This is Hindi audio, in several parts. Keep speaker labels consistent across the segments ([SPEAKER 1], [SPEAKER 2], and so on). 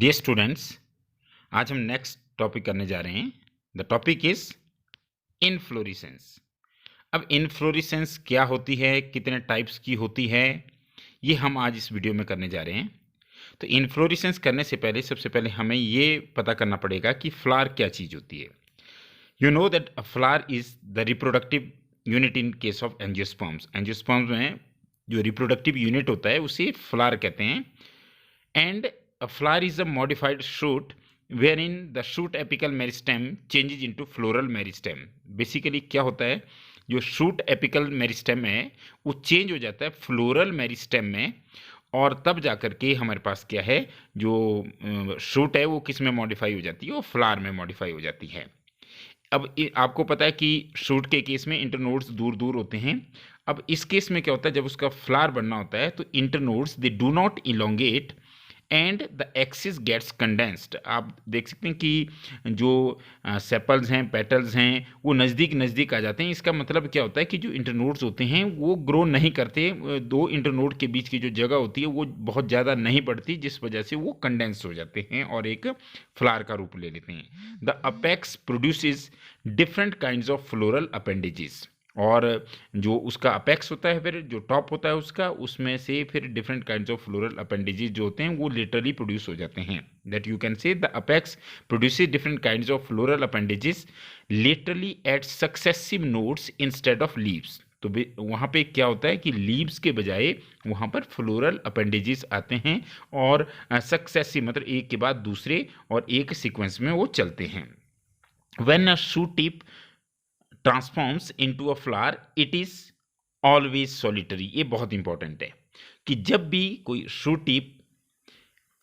[SPEAKER 1] डियर स्टूडेंट्स, आज हम नेक्स्ट टॉपिक करने जा रहे हैं। The topic is inflorescence. अब इनफ्लोरेसेंस क्या होती है, कितने टाइप्स की होती है, ये हम आज इस वीडियो में करने जा रहे हैं। तो इनफ्लोरेसेंस करने से पहले सबसे पहले हमें ये पता करना पड़ेगा कि फ्लावर क्या चीज़ होती है। You know that a flower is the reproductive unit in case of angiosperms. Angiosperms में जो रिप्रोडक्टिव यूनिट होता है उसे फ्लावर कहते हैं। And a flower is a modified shoot wherein the shoot apical meristem changes into floral meristem. Basically क्या होता है, जो शूट एपिकल मेरिस्टेम है वो चेंज हो जाता है फ्लोरल मेरिस्टेम में, और तब जाकर के हमारे पास क्या है, जो शूट है वो किस में मॉडिफाई हो जाती है, वो फ्लावर में मॉडिफाई हो जाती है। अब आपको पता है कि शूट के केस में इंटरनोड्स दूर दूर होते हैं। अब इस केस में क्या होता है, जब उसका फ्लावर बनना होता है तो internodes they do not elongate and the axis gets condensed. आप देख सकते हैं कि जो सेपल्स हैं, पेटल्स हैं, वो नज़दीक नज़दीक आ जाते हैं। इसका मतलब क्या होता है कि जो इंटरनोड्स होते हैं वो ग्रो नहीं करते, दो इंटरनोड के बीच की जो जगह होती है वो बहुत ज़्यादा नहीं बढ़ती, जिस वजह से वो कंडेंस हो जाते हैं और एक फ्लावर का रूप ले लेते हैं। The apex produces different kinds of floral appendages, और जो उसका अपेक्स होता है, फिर जो टॉप होता है उसका, उसमें से फिर different kinds of floral appendages जो होते हैं वो लिटरली प्रोड्यूस हो जाते हैं। That you can say the apex produces different kinds of floral appendages literally at successive nodes instead of leaves. तो वहाँ पे क्या होता है कि लीव्स के बजाय वहाँ पर फ्लोरल अपेंडेजेस आते हैं, और सक्सेसिव मतलब एक के बाद दूसरे और एक सीक्वेंस में वो चलते हैं। When a shoot tip transforms into a flower it is always solitary. ये बहुत इंपॉर्टेंट है कि जब भी कोई शूट टिप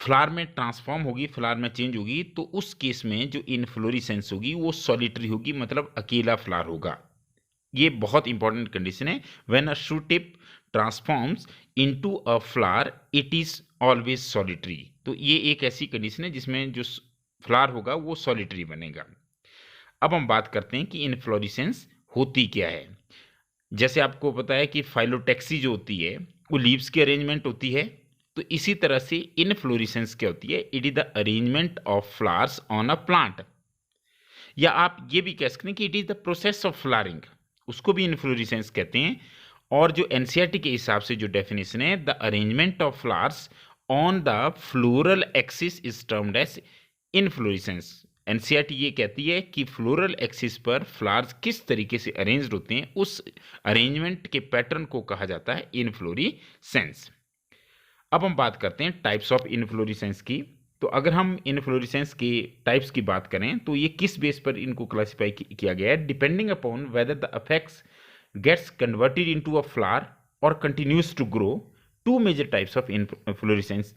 [SPEAKER 1] फ्लावर में ट्रांसफॉर्म होगी, फ्लावर में चेंज होगी, तो उस केस में जो इनफ्लोरेसेंस होगी वो सॉलिटरी होगी, मतलब अकेला फ्लावर होगा। ये बहुत इंपॉर्टेंट कंडीशन है। When a shoot tip transforms into a flower it is always solitary. तो ये एक ऐसी कंडीशन है जिसमें जो फ्लावर होगा वो सॉलिटरी बनेगा। अब हम बात करते हैं कि इनफ्लोरेसेंस होती क्या है। जैसे आपको पता है कि फाइलोटैक्सी जो होती है वो लीव्स की अरेंजमेंट होती है, तो इसी तरह से इनफ्लोरेसेंस क्या होती है, it is the arrangement of flowers on a plant. या आप ये भी कह सकते हैं कि it is the process of flowering, उसको भी इनफ्लोरेसेंस कहते हैं। और जो एनसीईआरटी के हिसाब से जो डेफिनेशन है, the arrangement of flowers on the floral axis is termed as inflorescence. NCERT ये कहती है कि फ्लोरल एक्सिस पर फ्लावर्स किस तरीके से अरेंज्ड होते हैं, उस अरेंजमेंट के पैटर्न को कहा जाता है इनफ्लोरेसेंस। अब हम बात करते हैं टाइप्स ऑफ इनफ्लोरेसेंस की। तो अगर हम इनफ्लोरेसेंस के टाइप्स की बात करें तो ये किस बेस पर इनको क्लासिफाई किया गया है, depending upon whether the apex gets converted into a flower और continues to grow, to major types of inflorescence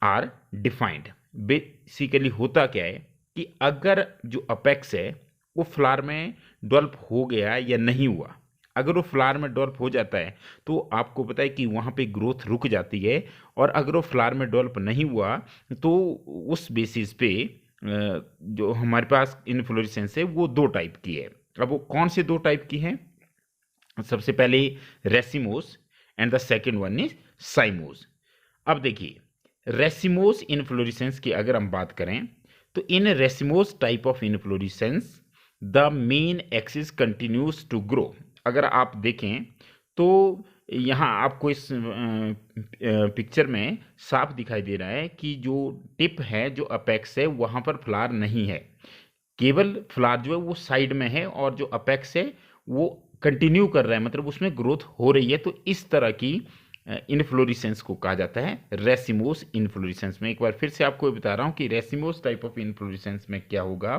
[SPEAKER 1] are defined. Basically होता क्या है कि अगर जो अपेक्स है वो फ्लावर में डेवलप हो गया या नहीं हुआ, अगर वो फ्लावर में डेवलप हो जाता है तो आपको पता है कि वहाँ पे ग्रोथ रुक जाती है, और अगर वो फ्लावर में डेवलप नहीं हुआ तो उस बेसिस पे जो हमारे पास इनफ्लोरेसेंस है वो दो टाइप की है। अब वो कौन से दो टाइप की है, सबसे पहले racemose and the second one is साइमोस। अब देखिए, रेसिमोस इनफ्लोरेसेंस की अगर हम बात करें तो in racemose type of inflorescence the main axis continues to grow. अगर आप देखें तो यहाँ आपको इस पिक्चर में साफ दिखाई दे रहा है कि जो टिप है, जो अपेक्स है, वहाँ पर फ्लावर नहीं है, केवल फ्लावर जो है वो साइड में है, और जो अपेक्स है वो कंटिन्यू कर रहा है, मतलब उसमें ग्रोथ हो रही है। तो इस तरह की इनफ्लोरेसेंस को कहा जाता है रेसिमोस इनफ्लोरेसेंस। में एक बार फिर से आपको बता रहा हूँ कि रेसिमोस टाइप ऑफ इनफ्लोरेसेंस में क्या होगा,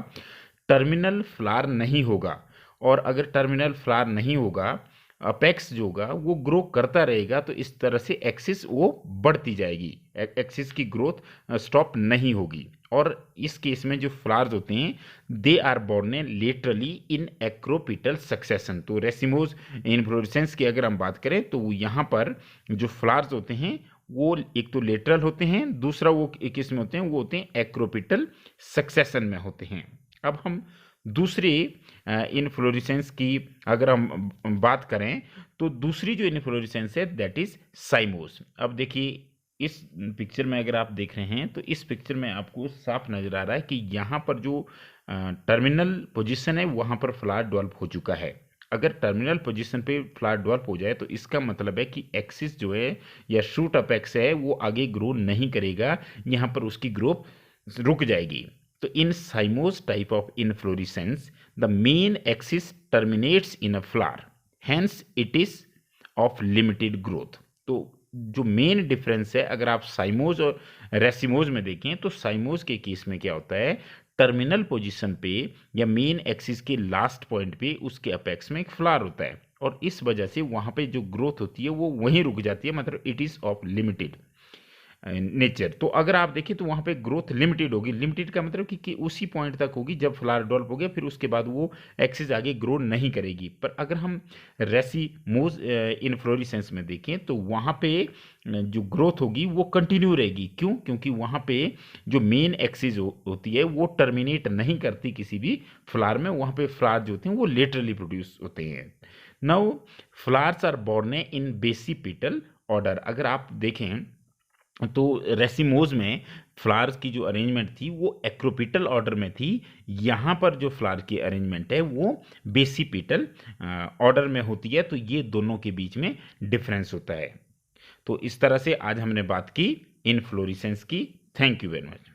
[SPEAKER 1] टर्मिनल फ्लावर नहीं होगा, और अगर टर्मिनल फ्लावर नहीं होगा, अपेक्स जो होगा वो ग्रो करता रहेगा, तो इस तरह से एक्सिस वो बढ़ती जाएगी, एक्सिस की ग्रोथ स्टॉप नहीं होगी। और इस केस में जो फ्लावर्स होते हैं they are borne laterally in acropetal succession. तो रेसिमोस इनफ्लोरेसेंस की अगर हम बात करें तो यहाँ पर जो फ्लावर्स होते हैं वो एक तो लेटरल होते हैं, दूसरा वो किस में होते हैं, वो होते हैं एक्रोपिटल सक्सेशन में होते हैं। अब हम दूसरी इनफ्लोरेसेंस की अगर हम बात करें तो दूसरी जो इनफ्लोरेसेंस है दैट इज साइमोस। अब देखिए इस पिक्चर में अगर आप देख रहे हैं तो इस पिक्चर में आपको साफ नज़र आ रहा है कि यहाँ पर जो टर्मिनल पोजीशन है वहाँ पर फ्लावर डेवलप हो चुका है। अगर टर्मिनल पोजीशन पे फ्लावर डेवलप हो जाए तो इसका मतलब है कि एक्सिस जो है या शूट अपेक्स है वो आगे ग्रो नहीं करेगा, यहाँ पर उसकी ग्रोथ रुक जाएगी। तो in cymose type of inflorescence the main axis terminates in a flower, hence it is of limited growth. तो जो मेन डिफरेंस है अगर आप साइमोज और रेसिमोज में देखें तो साइमोज के केस में क्या होता है, टर्मिनल पोजीशन पे या मेन एक्सिस के लास्ट पॉइंट पे उसके अपेक्स में एक फ्लावर होता है और इस वजह से वहाँ पे जो ग्रोथ होती है वो वहीं रुक जाती है, मतलब it is of limited nature. तो अगर आप देखिए तो वहाँ पे ग्रोथ लिमिटेड होगी। लिमिटेड का मतलब कि उसी पॉइंट तक होगी जब फ्लावर डेवलप हो गया, फिर उसके बाद वो एक्सिस आगे ग्रो नहीं करेगी। पर अगर हम रेसिमोज इनफ्लोरेसेंस में देखें तो वहाँ पे जो ग्रोथ होगी वो कंटिन्यू रहेगी। क्यों? क्योंकि वहाँ पे जो मेन एक्सिस होती है वो टर्मिनेट नहीं करती किसी भी फ्लावर में, वहाँ पे फ्लावर जो होते हैं वो लेटरली प्रोड्यूस होते हैं। Now flowers are borne in basipetal order. अगर आप देखें तो रेसिमोज में फ्लावर्स की जो अरेंजमेंट थी वो एक्रोपिटल ऑर्डर में थी, यहाँ पर जो फ्लावर की अरेंजमेंट है वो बेसिपिटल ऑर्डर में होती है। तो ये दोनों के बीच में डिफरेंस होता है। तो इस तरह से आज हमने बात की इनफ्लोरेसेंस की। Thank you very much.